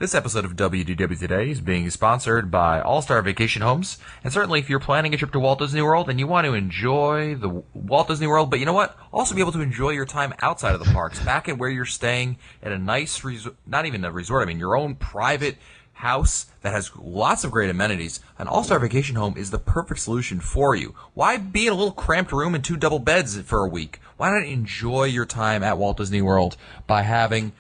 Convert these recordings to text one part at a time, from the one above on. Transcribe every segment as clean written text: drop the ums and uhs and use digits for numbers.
This episode of WDW Today is being sponsored by All-Star Vacation Homes. And certainly if you're planning a trip to Walt Disney World and you want to enjoy the Walt Disney World, but you know what? Also be able to enjoy your time outside of the parks, back at where you're staying at a nice resort, not even a resort, I mean your own private house that has lots of great amenities. An All-Star Vacation Home is the perfect solution for you. Why be in a little cramped room and 2 double beds for a week? Why not enjoy your time at Walt Disney World by having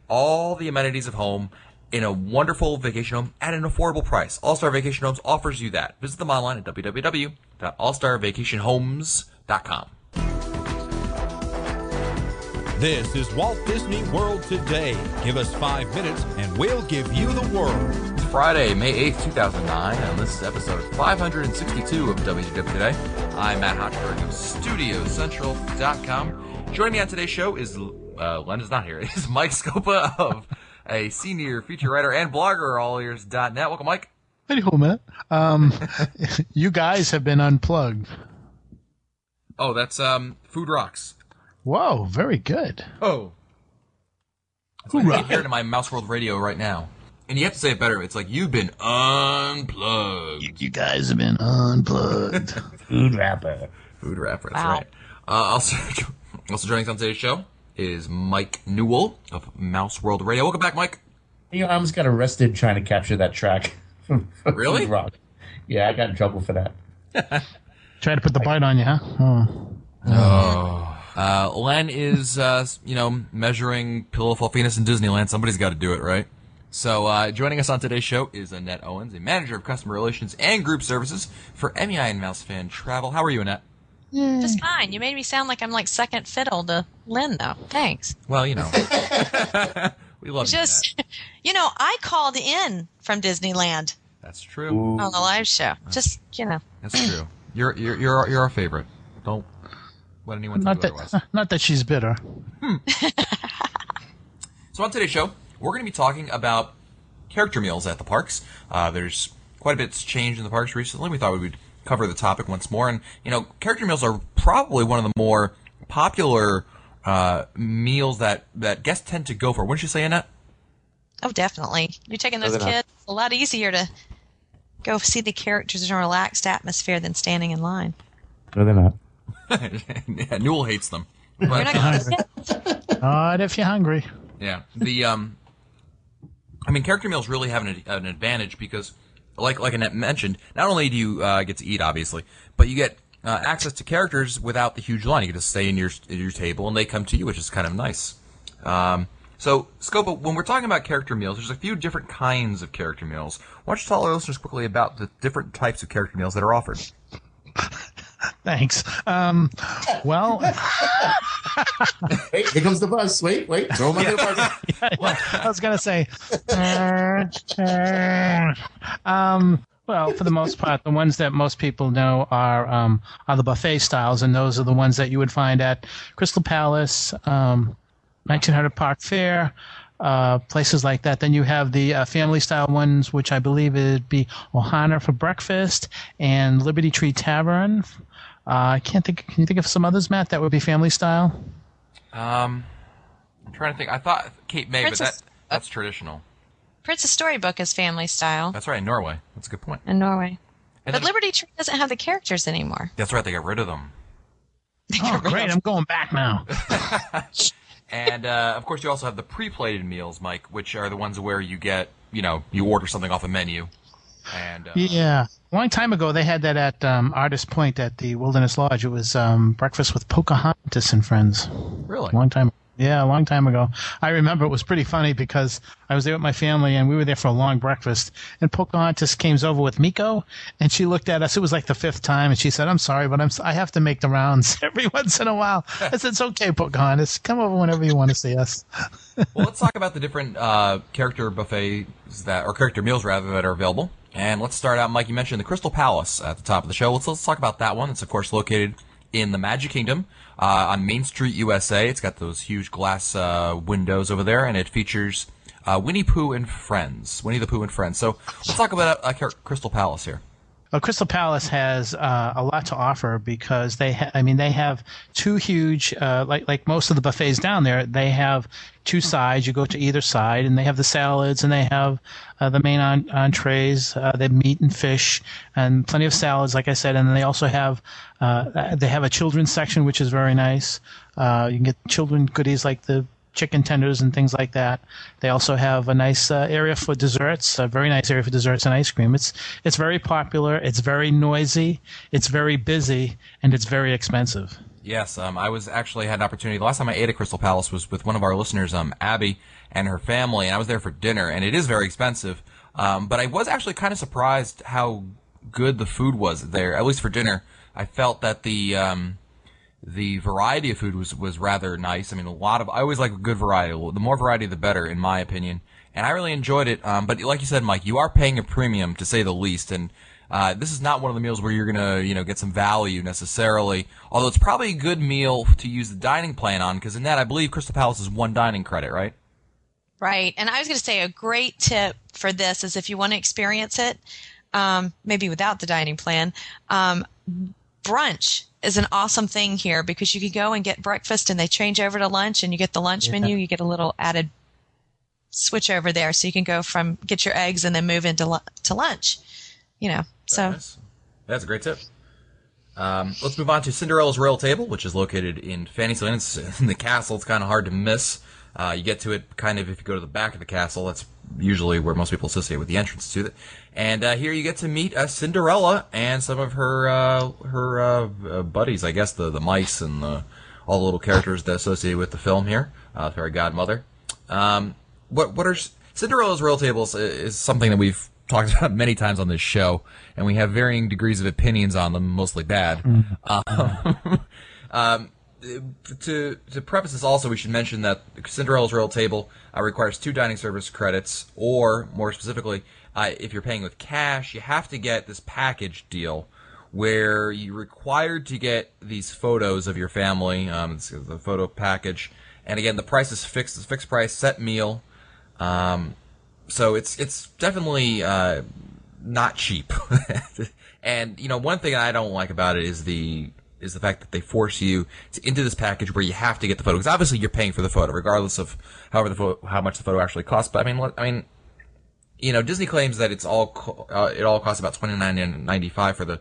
all the amenities of home in a wonderful vacation home at an affordable price? All-Star Vacation Homes offers you that. Visit them online at www.allstarvacationhomes.com. This is Walt Disney World Today. Give us 5 minutes and we'll give you the world. It's Friday, May 8th, 2009, and this is episode 562 of WDW Today. I'm Matt Hochberg of StudioCentral.com. Joining me on today's show is, Len is not here, is Mike Scopa of a senior feature writer and blogger, allears.net. Welcome, Mike. Hey, Matt. You guys have been unplugged. Oh, that's Food Rocks. Whoa, very good. Oh. I can hear it in my Mouse World radio right now. And you have to say it better. It's like, you've been unplugged. You guys have been unplugged. Food Rapper. Food Rapper, that's right. Also joining us on today's show is Mike Newell of Mouse World Radio. Welcome back, Mike. You know, I almost got arrested trying to capture that track. Really? Food Rock. Yeah, I got in trouble for that. Try to put the bite on you, huh? Oh. Len is, measuring Pillow Fall Venus in Disneyland. Somebody's got to do it, right? So, joining us on today's show is Annette Owens, a manager of customer relations and group services for MEI and Mouse Fan Travel. How are you, Annette? Just fine. You made me sound like I'm like second fiddle to Lynn, though. Thanks. Well, you know. We love you. I called in from Disneyland. That's true. Ooh. On the live show. That's true. You're our favorite. Don't let anyone tell you otherwise. Not that she's bitter. So on today's show, we're going to be talking about character meals at the parks. There's quite a bit's changed in the parks recently. We thought we would cover the topic once more. And, character meals are probably one of the more popular meals that guests tend to go for. Wouldn't you say, Annette? Oh, definitely. You're taking those kids. It's a lot easier to go see the characters in a relaxed atmosphere than standing in line. No, they're not. Yeah, Newell hates them. But, Not if you're hungry. Yeah. Character meals really have an advantage because, like Annette mentioned, not only do you get to eat, obviously, but you get access to characters without the huge line. You get to stay in your table, and they come to you, which is kind of nice. So, Scopa, when we're talking about character meals, there's a few different kinds of character meals. Why don't you tell our listeners quickly about the different types of character meals that are offered? Thanks. Well... Wait, here comes the bus. Wait. Throw him under the bus. Yeah, I was going to say... Well, for the most part, the ones that most people know are the buffet styles, and those are the ones that you would find at Crystal Palace, 1900 Park Fair, places like that. Then you have the family-style ones, which I believe would be Ohana for breakfast and Liberty Tree Tavern. I can't think. Can you think of some others, Matt, that would be family-style? I'm trying to think. I thought Cape May, but that's traditional. Princess Storybook is family style. That's right, in Norway. That's a good point. In Norway. But Liberty Tree doesn't have the characters anymore. That's right, they got rid of them. Oh, great, I'm going back now. And, of course, you also have the pre-plated meals, Mike, which are the ones where you get, you order something off a menu. And yeah. A long time ago, they had that at Artist Point at the Wilderness Lodge. It was breakfast with Pocahontas and friends. Really? A long time ago. I remember it was pretty funny because I was there with my family and we were there for a long breakfast. And Pocahontas came over with Miko, and she looked at us. It was like the 5th time, and she said, "I'm sorry, but I have to make the rounds every once in a while." I said, "It's okay, Pocahontas. Come over whenever you want to see us." Well, let's talk about the different character buffets or character meals rather that are available. And let's start out, Mike. You mentioned the Crystal Palace at the top of the show. Let's talk about that one. It's of course located in the Magic Kingdom on Main Street, USA. It's got those huge glass windows over there, and it features Winnie the Pooh and Friends. So let's talk about Crystal Palace here. Well, Crystal Palace has a lot to offer because they have two huge like most of the buffets down there. They have two sides. You go to either side, and they have the salads, and they have the main entrees. They have meat and fish, and plenty of salads, like I said. And then they also have a children's section, which is very nice. You can get children goodies like the chicken tenders and things like that. They also have a nice area for desserts, a very nice area for desserts and ice cream. It's very popular. It's very noisy. It's very busy, and it's very expensive. Yes, I was actually had an opportunity. The last time I ate at Crystal Palace was with one of our listeners, Abby, and her family, and I was there for dinner, and it is very expensive. But I was actually kind of surprised how good the food was there, at least for dinner. I felt that the variety of food was rather nice. I mean, I always like a good variety. The more variety, the better, in my opinion. And I really enjoyed it. But like you said, Mike, you are paying a premium, to say the least. And this is not one of the meals where you're gonna, get some value necessarily. Although it's probably a good meal to use the dining plan on, because in that, I believe Crystal Palace is one dining credit, right? Right. And I was going to say a great tip for this is if you want to experience it, maybe without the dining plan, brunch is an awesome thing here because you can go and get breakfast and they change over to lunch and you get the lunch menu. You get a little added switch over there, so you can go from get your eggs and then move into to lunch. So nice. That's a great tip. Let's move on to Cinderella's Royal Table, which is located in Fantasyland. It's in the castle. It's kind of hard to miss. You get to it kind of if you go to the back of the castle. That's usually where most people associate with the entrance to it. And here you get to meet Cinderella and some of her buddies, I guess, the mice and all the little characters that are associated with the film here, the fairy godmother. What are Cinderella's Royal Tables is something that we've talked about many times on this show, and we have varying degrees of opinions on them, mostly bad. To preface this also, we should mention that Cinderella's Royal Table requires 2 dining service credits, or more specifically, if you're paying with cash, you have to get this package deal where you're required to get these photos of your family, it's the photo package, and again, the price is fixed, it's a fixed price, set meal, so it's definitely not cheap. And, one thing I don't like about it is the fact that they force you into this package where you have to get the photo. Because obviously you're paying for the photo, regardless of how much the photo actually costs. But I mean, Disney claims that it all costs about $29.95 for the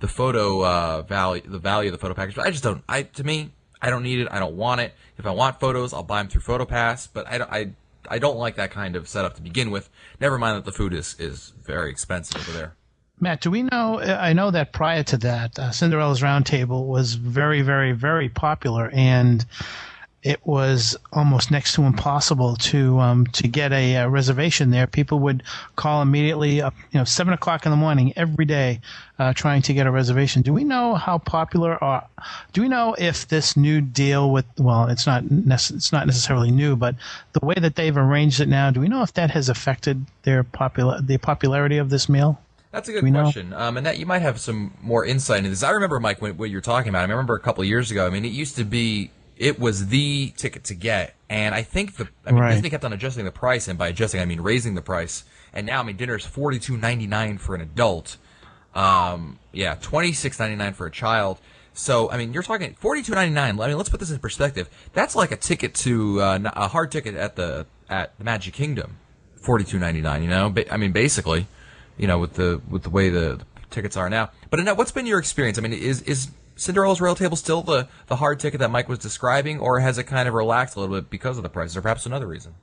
photo value, the value of the photo package. But I just don't. To me, I don't need it. I don't want it. If I want photos, I'll buy them through PhotoPass. But I don't like that kind of setup to begin with. Never mind that the food is very expensive over there. Matt, do we know? I know that prior to that, Cinderella's Round Table was very, very, very popular, and it was almost next to impossible to get a reservation there. People would call immediately up, 7 o'clock in the morning every day, trying to get a reservation. Do we know how popular, or do we know if this new deal with? Well, it's not necessarily new, but the way that they've arranged it now, do we know if that has affected the popularity of this meal? That's a good question. And that you might have some more insight into this. I remember, Mike, what you're talking about. I remember a couple of years ago. I mean, it was the ticket to get. And I think Disney kept on adjusting the price. And by adjusting, I mean raising the price. And now, dinner is $42.99 for an adult. $26.99 for a child. So, you're talking $42.99. Let's put this in perspective. That's like a ticket to, a hard ticket at the Magic Kingdom. $42.99, basically. With the way the tickets are now. But Annette, what's been your experience? Is Cinderella's Royal Table still the hard ticket that Mike was describing, or has it kind of relaxed a little bit because of the prices, or perhaps another reason?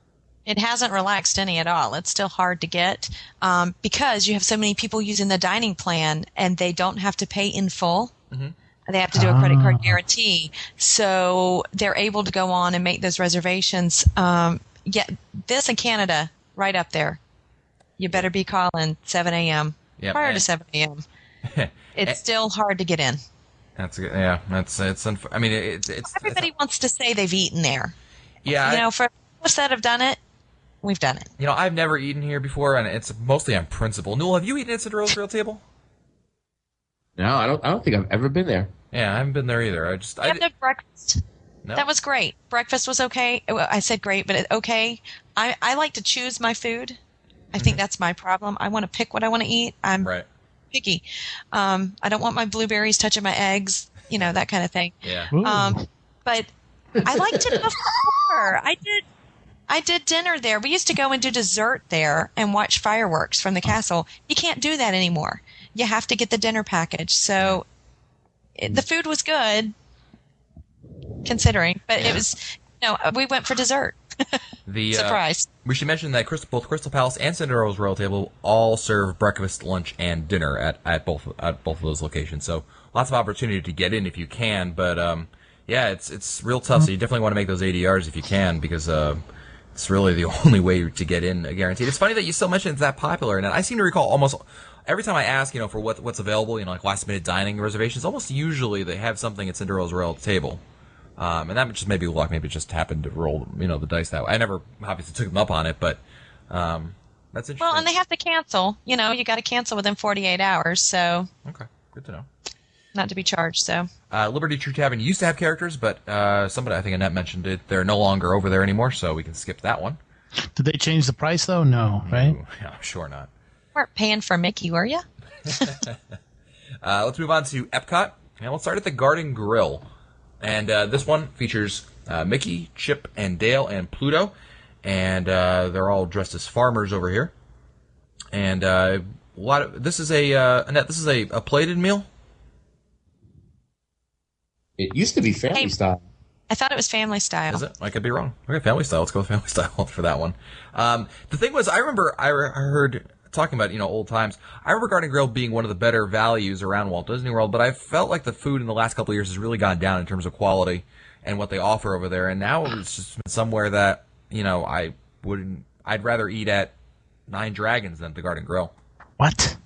It hasn't relaxed any at all. It's still hard to get because you have so many people using the dining plan, and they don't have to pay in full. Mm-hmm. They have to do a credit card guarantee. So they're able to go on and make those reservations. This in Canada, right up there. You better be calling 7 a.m. Prior to 7 a.m. It's still hard to get in. That's good. Yeah, it's. Everybody wants to say they've eaten there. Yeah, for us that have done it, we've done it. I've never eaten here before, and it's mostly on principle. Newell, have you eaten at Cinderella's Royal Table? No, I don't think I've ever been there. Yeah, I haven't been there either. I had breakfast. No? That was great. Breakfast was okay. I said great, but okay. I like to choose my food. I think that's my problem. I want to pick what I want to eat. Right. picky. I don't want my blueberries touching my eggs, that kind of thing. Yeah. But I liked it before. I did dinner there. We used to go and do dessert there and watch fireworks from the castle. You can't do that anymore. You have to get the dinner package. So the food was good, considering, but it was, we went for dessert. Surprise. We should mention that both Crystal Palace and Cinderella's Royal Table all serve breakfast, lunch, and dinner at both of those locations. So lots of opportunity to get in if you can. But it's real tough. So you definitely want to make those ADRs if you can, because it's really the only way to get in guaranteed. It's funny that you still mention it's that popular, and I seem to recall almost every time I ask, for what's available, like last minute dining reservations, almost usually they have something at Cinderella's Royal Table. And that just may be luck. Maybe it just happened to roll, the dice that way. I never obviously took them up on it, but that's interesting. Well, and they have to cancel. You got to cancel within 48 hours. So okay, good to know. Not to be charged. So Liberty Tree Tavern used to have characters, but somebody, I think Annette mentioned it, they're no longer over there anymore, so we can skip that one. Did they change the price though? No, right? Yeah, sure not. Weren't paying for Mickey, were you? Let's move on to Epcot, and let's start at the Garden Grill. And this one features Mickey, Chip, and Dale, and Pluto, and they're all dressed as farmers over here. And this is Annette, this is a plated meal. It used to be family style. I thought it was family style. Is it? I could be wrong. Okay, family style. Let's go with family style for that one. The thing was, I remember I heard talking about old times. I remember Garden Grill being one of the better values around Walt Disney World, but I felt like the food in the last couple of years has really gone down in terms of quality and what they offer over there. And now it's just somewhere that I'd rather eat at Nine Dragons than at the Garden Grill. What?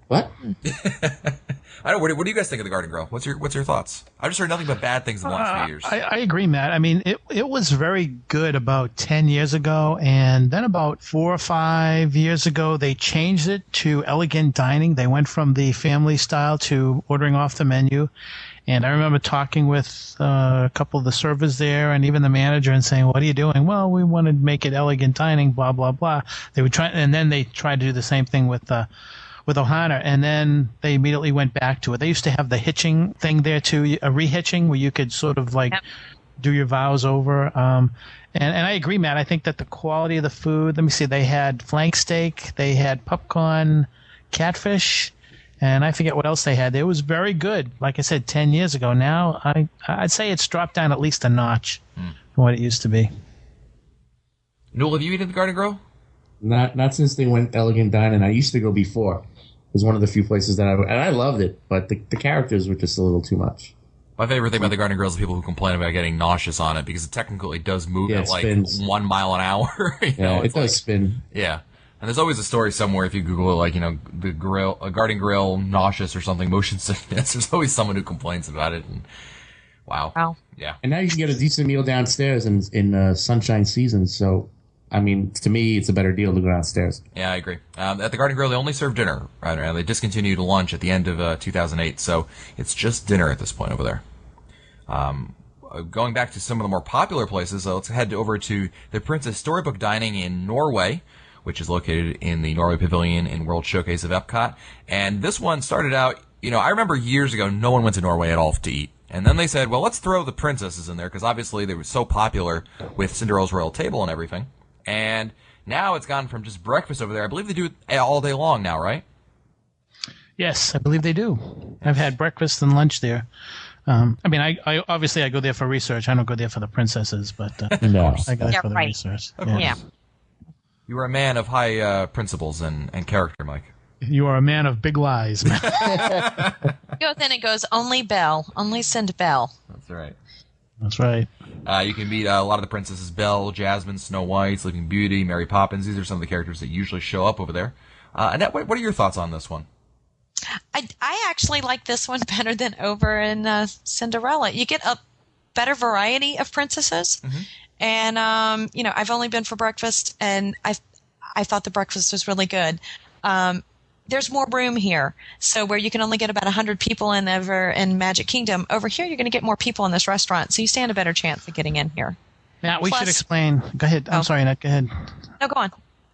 What? I don't know. What do you guys think of the Garden Grill? What's your thoughts? I've just heard nothing but bad things in the last few years. I agree, Matt. I mean, it was very good about 10 years ago, and then about 4 or 5 years ago, they changed it to elegant dining. They went from the family style to ordering off the menu. And I remember talking with a couple of the servers there and even the manager and saying, "What are you doing?" "Well, we want to make it elegant dining, blah, blah, blah." They would try, and then they tried to do the same thing with Ohana, and then they immediately went back to it. They used to have the hitching thing there too, a rehitching where you could sort of do your vows over. And I agree, Matt. I think that the quality of the food, let me see, they had flank steak, they had popcorn, catfish, and I forget what else they had. It was very good. Like I said, 10 years ago. Now, I'd say it's dropped down at least a notch from what it used to be. Newell, have you eaten at the Garden Grill? Not since they went elegant dining. I used to go before. It was one of the few places that and I loved it, but the characters were just a little too much. My favorite thing about the Garden Grill is the people who complain about getting nauseous on it, because it technically does move at spins. 1 mile an hour. It does spin. Yeah. And there's always a story somewhere if you Google it, the grill, a Garden Grill nauseous or something, motion sickness. There's always someone who complains about it. And wow. Yeah. And now you can get a decent meal downstairs in sunshine season. So, I mean, to me, it's a better deal to go downstairs. Yeah, I agree. At the Garden Grill, they only serve dinner right now. They discontinued lunch at the end of 2008, so it's just dinner at this point over there. Going back to some of the more popular places, let's head over to the Princess Storybook Dining in Norway, which is located in the Norway Pavilion in World Showcase of Epcot. And this one started out, I remember years ago, no one went to Norway at all to eat. And then they said, well, let's throw the princesses in there, because obviously they were so popular with Cinderella's Royal Table and everything. And now it's gone from just breakfast over there. I believe they do it all day long now, right? Yes, I believe they do. I've had breakfast and lunch there. I mean, I obviously I go there for research. I don't go there for the princesses, but No. I go there for the research. Yeah. You are a man of high principles and character, Mike. You are a man of big lies, man. Goes in and goes, only Belle. Only send Belle. That's right. That's right. You can meet a lot of the princesses: Belle, Jasmine, Snow White, Sleeping Beauty, Mary Poppins. These are some of the characters that usually show up over there. Annette, what are your thoughts on this one? I actually like this one better than over in Cinderella. You get a better variety of princesses. Mm-hmm. And, I've only been for breakfast, and I thought the breakfast was really good. There's more room here. So where you can only get about 100 people in Magic Kingdom, over here you're going to get more people in this restaurant, so you stand a better chance of getting in here. Now, we should explain. Go ahead. I'm sorry, Annette. Go ahead. No, go on.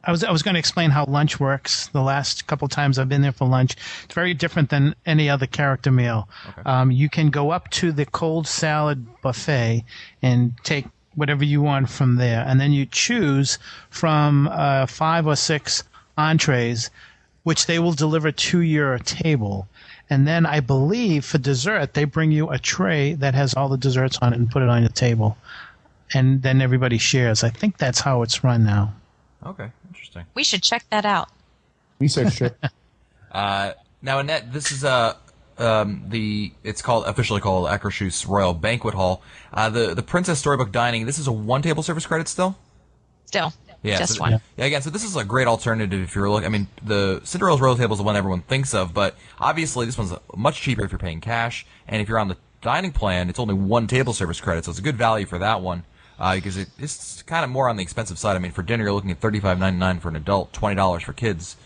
I was going to explain how lunch works. The last couple times I've been there for lunch, it's very different than any other character meal. Okay. You can go up to the cold salad buffet and take whatever you want from there, and then you choose from 5 or 6 entrees, which they will deliver to your table. And then I believe for dessert, they bring you a tray that has all the desserts on it and put it on your table. And then everybody shares. I think that's how it's run now. Okay, interesting. We should check that out. Research trip. Now, Annette, this is it's officially called Akershus Royal Banquet Hall. The Princess Storybook Dining. This is a 1 table service credit still. Still, Yeah, just so, one. Yeah, again, so this is a great alternative if you're looking. I mean, the Cinderella's Royal Table is the one everyone thinks of, but obviously this one's much cheaper if you're paying cash, and if you're on the dining plan, it's only 1 table service credit, so it's a good value for that one. Because it's kind of more on the expensive side. I mean, for dinner you're looking at $35.99 for an adult, $20 for kids.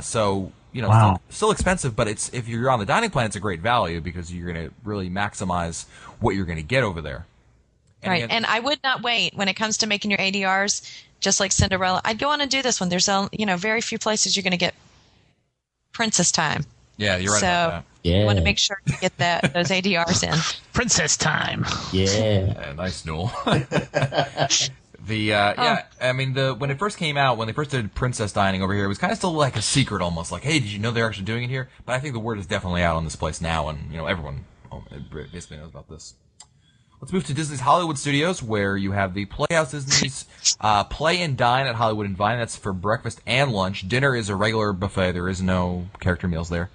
So Wow. still expensive, but if you're on the dining plan, it's a great value because you're going to really maximize what you're going to get over there. And Right, again, and I would not wait when it comes to making your ADRs. Just like Cinderella, I'd go on and do this one. There's very few places you're going to get princess time. yeah, you're right So about that. Yeah. you want to make sure you get those ADRs in. Princess time. Yeah. Nice, Newell. Yeah, I mean, when it first came out, when they first did Princess Dining over here, it was kind of still like a secret almost. Like, hey, did you know they're actually doing it here? But I think the word is definitely out on this place now, and everyone basically knows about this. Let's move to Disney's Hollywood Studios, where you have the Playhouse Disney's Play and Dine at Hollywood and Vine. That's for breakfast and lunch. Dinner is a regular buffet. There is no character meals there.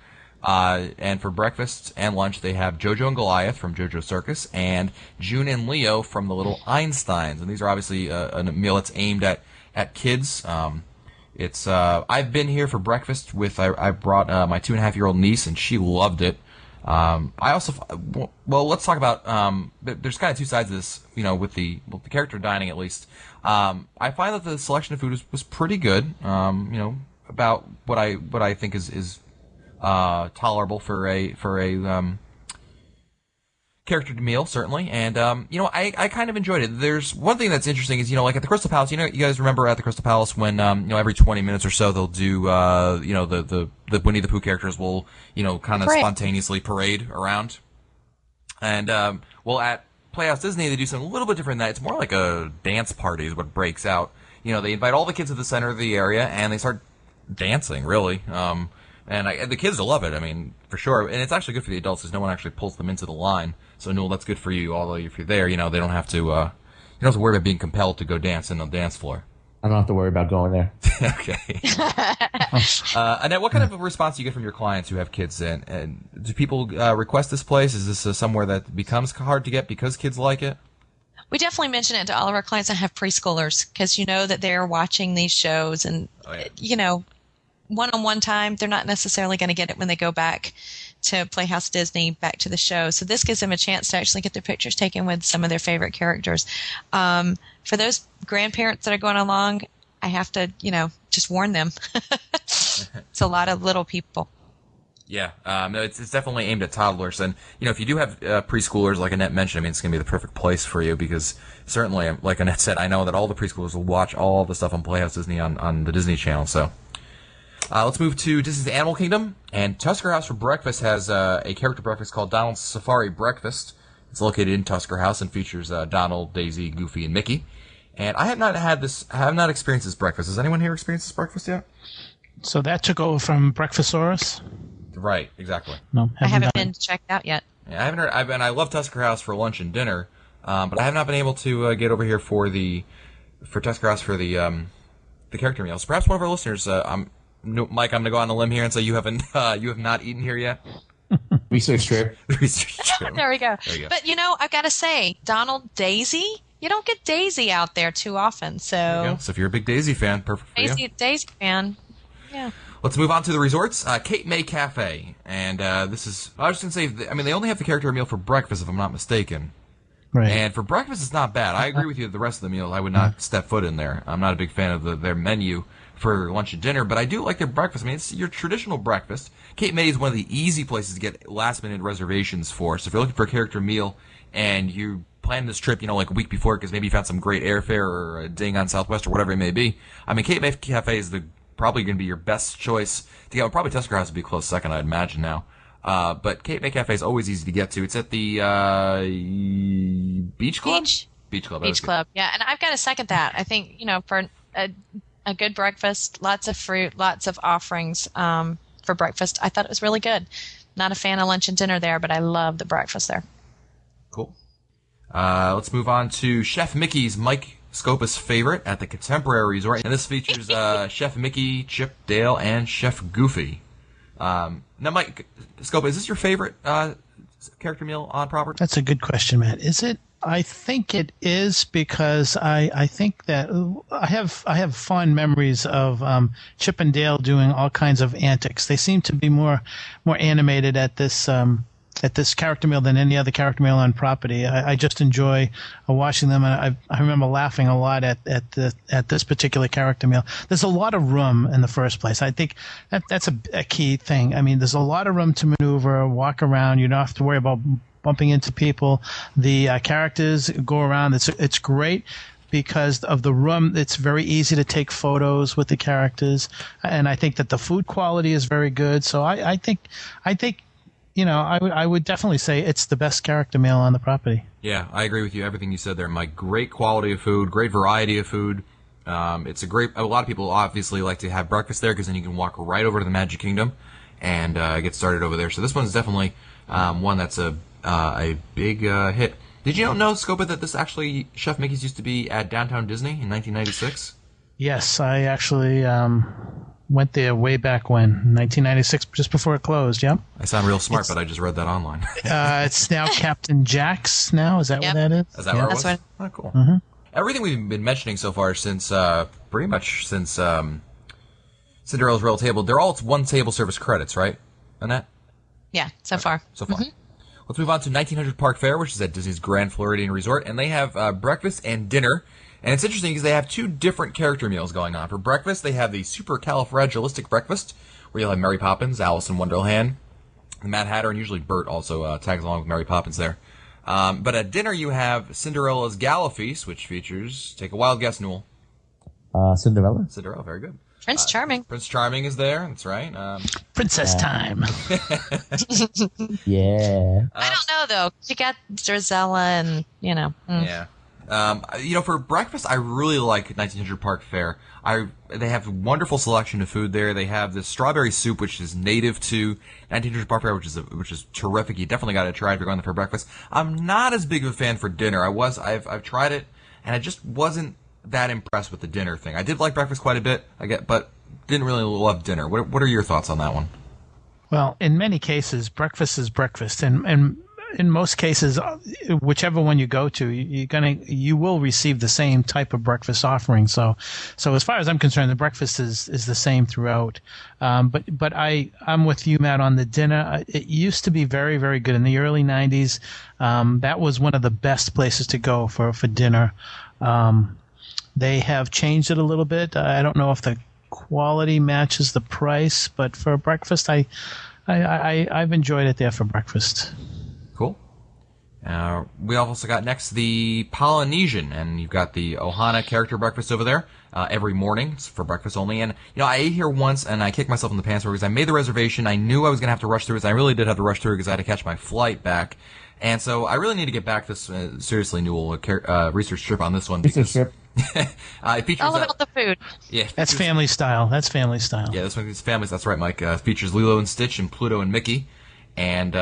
And for breakfast and lunch, they have Jojo and Goliath from JoJo Circus and June and Leo from the Little Einsteins. And these are obviously a meal that's aimed at kids. I've been here for breakfast I brought my 2.5-year-old niece, and she loved it. Let's talk about, there's kind of 2 sides of this, with the character dining at least. I find that the selection of food was pretty good, about what I think is tolerable for a character meal, certainly. And, I kind of enjoyed it. There's one thing that's interesting is, like at the Crystal Palace, you guys remember at the Crystal Palace when, every 20 minutes or so they'll do, the Winnie the Pooh characters will, kind of spontaneously parade around. And, at Playhouse Disney, they do something a little bit different than that. It's more like a dance party is what breaks out. They invite all the kids to the center of the area and they start dancing, really. And the kids will love it, I mean, for sure. And it's actually good for the adults because no one actually pulls them into the line. So, Newell, that's good for you. Although if you're there, they don't have to, you don't have to worry about being compelled to go dance in the dance floor. I don't have to worry about going there. Okay. Annette, what kind of a response do you get from your clients who have kids? And do people request this place? Is this somewhere that becomes hard to get because kids like it? We definitely mention it to all of our clients that have preschoolers because that they're watching these shows and, one-on-one time, they're not necessarily going to get it when they go back to Playhouse Disney, back to the show. So this gives them a chance to actually get their pictures taken with some of their favorite characters. For those grandparents that are going along, I have to, just warn them. It's a lot of little people. Yeah, no, it's definitely aimed at toddlers. And, if you do have preschoolers, like Annette mentioned, I mean, it's going to be the perfect place for you because certainly, like Annette said, I know that all the preschoolers will watch all the stuff on Playhouse Disney on the Disney Channel, so... let's move to Disney's Animal Kingdom, and Tusker House for breakfast has a character breakfast called Donald's Safari Breakfast. It's located in Tusker House and features Donald, Daisy, Goofy, and Mickey. And I have not experienced this breakfast. Has anyone here experienced this breakfast yet? So that took over from Breakfastosaurus? Right, exactly. No, I haven't done been checked out yet. Yeah, I haven't heard. I love Tusker House for lunch and dinner, but I have not been able to get over here for Tusker House for the character meals. Perhaps one of our listeners, Mike, I'm going to go on a limb here and say you have not eaten here yet. Research trip. There we go. There you go. But I've got to say, Donald, Daisy, you don't get Daisy out there too often. So So if you're a big Daisy fan, perfect for you. Daisy fan. Yeah. Let's move on to the resorts. Cape May Cafe, and this is. I was just going to say, I mean, they only have the character meal for breakfast, if I'm not mistaken. Right. And for breakfast, it's not bad. I agree with you. The rest of the meals, I would not step foot in there. I'm not a big fan of their menu. for lunch and dinner, but I do like their breakfast. I mean, it's your traditional breakfast. Cape May is one of the easy places to get last-minute reservations for. So if you're looking for a character meal and you plan this trip, like a week before because maybe you found some great airfare or a ding on Southwest or whatever it may be, I mean, Cape May Cafe is probably going to be your best choice to get. Probably Tusker House would be a close second, I'd imagine now. But Cape May Cafe is always easy to get to. It's at the Beach Club? Beach Club. Beach Club, yeah. And I've got to second that. I think, for a good breakfast, lots of fruit, lots of offerings for breakfast. I thought it was really good. Not a fan of lunch and dinner there, but I love the breakfast there. Cool. Let's move on to Chef Mickey's Mike Scopa's favorite at the Contemporary Resort. And this features Chef Mickey, Chip Dale, and Chef Goofy. Now, Mike Scopa, is this your favorite character meal on property? That's a good question, Matt. Is it? I think it is because I think that I have fond memories of Chip and Dale doing all kinds of antics. They seem to be more animated at this character meal than any other character meal on property. I just enjoy watching them, and I remember laughing a lot at this particular character meal. There's a lot of room in the first place. I think that's a key thing. I mean, there's a lot of room to maneuver, walk around. You don't have to worry about bumping into people. The characters go around. It's great because of the room. It's very easy to take photos with the characters, and I think that the food quality is very good. So I think I would definitely say it's the best character meal on the property. Yeah, I agree with you. Everything you said there, Mike. Great quality of food, great variety of food. It's a lot of people obviously like to have breakfast there because then you can walk right over to the Magic Kingdom and get started over there. So this one's definitely one that's a big hit. Did you know, Scopa, that this actually Chef Mickey's used to be at Downtown Disney in 1996? Yes, I actually went there way back when, 1996, just before it closed. Yep. I sound real smart, but I just read that online. It's now Captain Jack's now. Is that what that is? Is that where it was? That's Oh, cool. Mm-hmm. Everything we've been mentioning so far since pretty much since Cinderella's Royal Table, they're all one table service credits, right, Annette? Yeah, so far. So far. Let's move on to 1900 Park Fair, which is at Disney's Grand Floridian Resort, and they have breakfast and dinner. And it's interesting because they have two different character meals going on. For breakfast, they have the Supercalifragilistic breakfast, where you'll have Mary Poppins, Alice in Wonderland, the Mad Hatter, and usually Bert also tags along with Mary Poppins there. But at dinner, you have Cinderella's Gala Feast, which features, take a wild guess, Newell. Cinderella. Cinderella, very good. Prince Charming. Prince Charming is there, that's right. Princess time. Yeah. I don't know, though. You got Drizella and, Yeah. For breakfast, I really like 1900 Park Fair. They have a wonderful selection of food there. They have this strawberry soup, which is native to 1900 Park Fair, which is terrific. You definitely got to try it if you're going there for breakfast. I'm not as big of a fan for dinner. I've tried it, and I just wasn't that impressed with the dinner thing. I did like breakfast quite a bit, but didn't really love dinner. What are your thoughts on that one? Well, in many cases, breakfast is breakfast, and in most cases, whichever one you go to, you will receive the same type of breakfast offering. So as far as I'm concerned, the breakfast is the same throughout. But I'm with you, Matt, on the dinner. It used to be very, very good in the early '90s. That was one of the best places to go for dinner. They have changed it a little bit. I don't know if the quality matches the price, but for breakfast, I've enjoyed it there for breakfast. Cool. We also got next the Polynesian, and you've got the Ohana character breakfast over there every morning. It's for breakfast only. And I ate here once, and I kicked myself in the pants because I made the reservation. I knew I was going to have to rush through it. I really did have to rush through it because I had to catch my flight back. And so I really need to get back this seriously, Newell, research trip on this one. Research trip. It features all about the food. Yeah, that's family style. That's family style. Yeah, this one is families. That's right, Mike. Features Lilo and Stitch and Pluto and Mickey, and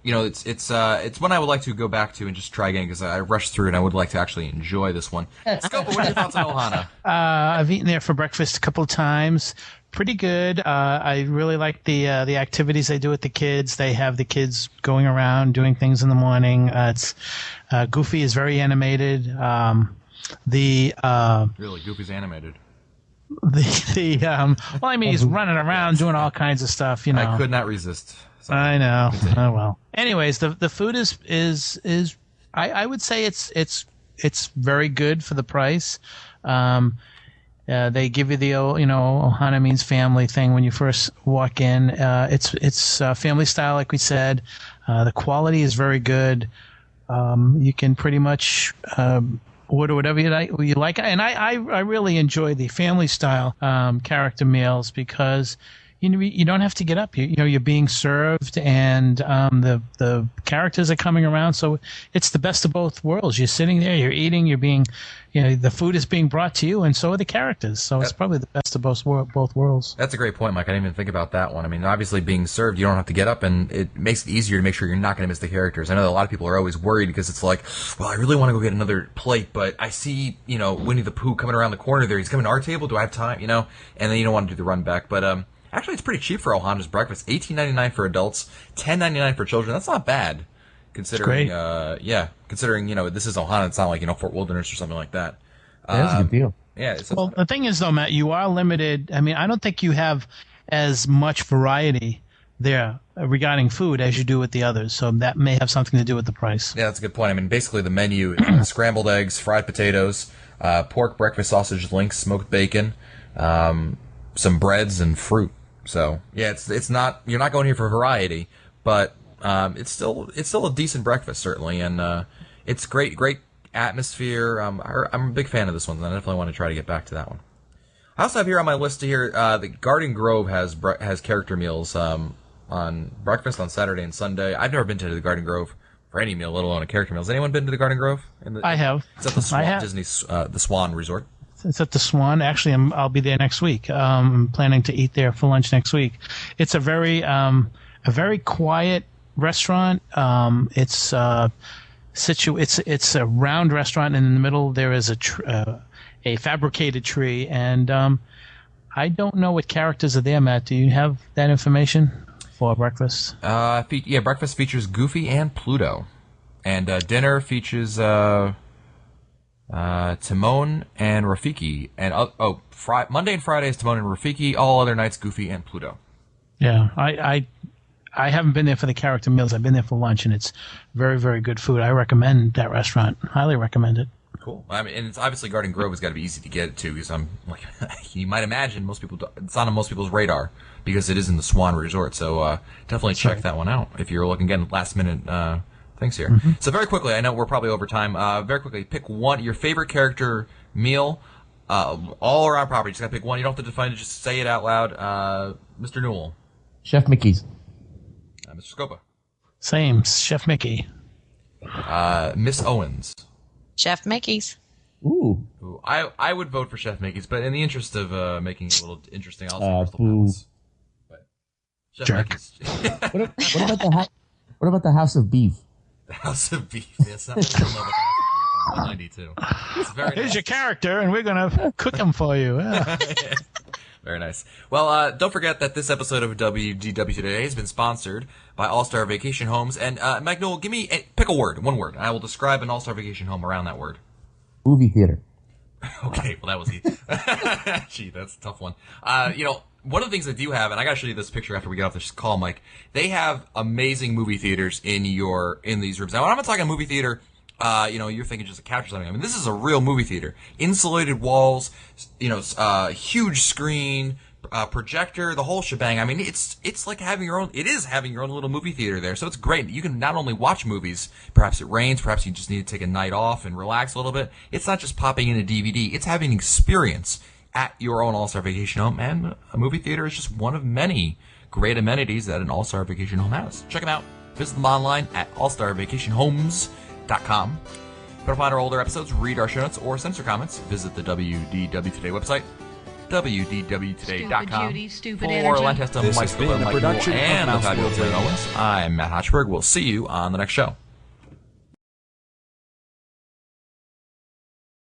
it's one I would like to go back to and just try again because I rushed through it and I would like to actually enjoy this one. Scopa, what are your thoughts on Ohana? I've eaten there for breakfast a couple of times. Pretty good. I really like the activities they do with the kids. They have the kids going around doing things in the morning. Goofy is very animated. Really, Goofy's animated. He's running around doing all kinds of stuff. I could not resist. Sorry. I know. Oh well. Anyways, the food is I would say it's very good for the price. They give you the Ohana means family thing when you first walk in. It's family style, like we said. The quality is very good. You can pretty much order whatever you like. And I really enjoy the family style character meals because you don't have to get up. You're being served, and the characters are coming around. So it's the best of both worlds. You're sitting there, you're eating, you're being, the food is being brought to you, and so are the characters. So it's probably the best of both worlds. That's a great point, Mike. I didn't even think about that one. I mean, obviously being served, you don't have to get up, and it makes it easier to make sure you're not going to miss the characters. I know that a lot of people are always worried because it's like, well, I really want to go get another plate, but I see, Winnie the Pooh coming around the corner there. He's coming to our table. Do I have time? And then you don't want to do the run back, but actually, it's pretty cheap for Ohana's breakfast. $18.99 for adults, $10.99 for children. That's not bad, considering. Considering this is Ohana. It's not like Fort Wilderness or something like that. That's a good deal. Yeah. Well, the thing is, though, Matt, you are limited. I mean, I don't think you have as much variety there regarding food as you do with the others. So that may have something to do with the price. Yeah, that's a good point. I mean, basically the menu is scrambled eggs, fried potatoes, pork breakfast sausage links, smoked bacon, some breads and fruit. So yeah, it's not, you're not going here for variety, but it's still a decent breakfast certainly, and it's great atmosphere. I'm a big fan of this one, and I definitely want to try to get back to that one. I also have here on my list here the Garden Grove has character meals on breakfast on Saturday and Sunday. I've never been to the Garden Grove for any meal, let alone a character meal. Has anyone been to the Garden Grove? I have. It's at the Swan, Disney's the Swan Resort. It's at the Swan. Actually, I'll be there next week. I'm planning to eat there for lunch next week. It's a very quiet restaurant. It's a round restaurant, and in the middle there is a fabricated tree. And I don't know what characters are there, Matt. Do you have that information for breakfast? Breakfast features Goofy and Pluto, and dinner features Timon and Rafiki, and Monday and Friday is Timon and Rafiki. All other nights, Goofy and Pluto. Yeah, I haven't been there for the character meals. I've been there for lunch, and it's very, very good food. I recommend that restaurant. Highly recommend it. Cool. I mean, and it's obviously Garden Grove has got to be easy to get to because I'm like, you might imagine it's not on most people's radar because it is in the Swan Resort. So definitely check that one out if you're looking again last minute. Things here. Mm-hmm. So very quickly, I know we're probably over time. Very quickly, pick your favorite character meal, all around property. You just gotta pick one. You don't have to define it. Just say it out loud. Mr. Newell. Chef Mickey's. Mr. Scopa. Same. Chef Mickey. Miss Owens. Chef Mickey's. Ooh. I would vote for Chef Mickey's, but in the interest of making it a little interesting, I'll say Crystal boo. Palace. But Chef Mickey's. What about the House of Beef? The House of Beef. Yes, that was the House of Beef. 192. It's very Here's nice. your character, and we're gonna cook him for you. Yeah. Very nice. Well, don't forget that this episode of WDW Today has been sponsored by All-Star Vacation Homes. And Mike Newell, pick a word, one word. I will describe an All-Star Vacation Home around that word. Movie theater. Okay, well that was easy. Gee, that's a tough one. One of the things they do have, and I gotta show you this picture after we get off this call, Mike. They have amazing movie theaters in these rooms. Now, when I'm not talking movie theater, you're thinking just a couch or something. I mean, this is a real movie theater. Insulated walls, huge screen, projector, the whole shebang. I mean, it's like having your own little movie theater there. So it's great. You can not only watch movies, perhaps it rains, perhaps you just need to take a night off and relax a little bit. It's not just popping in a DVD. It's having an experience at your own All-Star Vacation Home, and a movie theater is just one of many great amenities that an All-Star Vacation Home has. Check them out. Visit them online at allstarvacationhomes.com. To find our older episodes, read our show notes, or send us your comments, visit the WDW Today website, wdwtoday.com. For Lancaster, Mike Scopa, Mike Newell, and the fabulous Lynn Owens, I'm Matt Hochberg. We'll see you on the next show.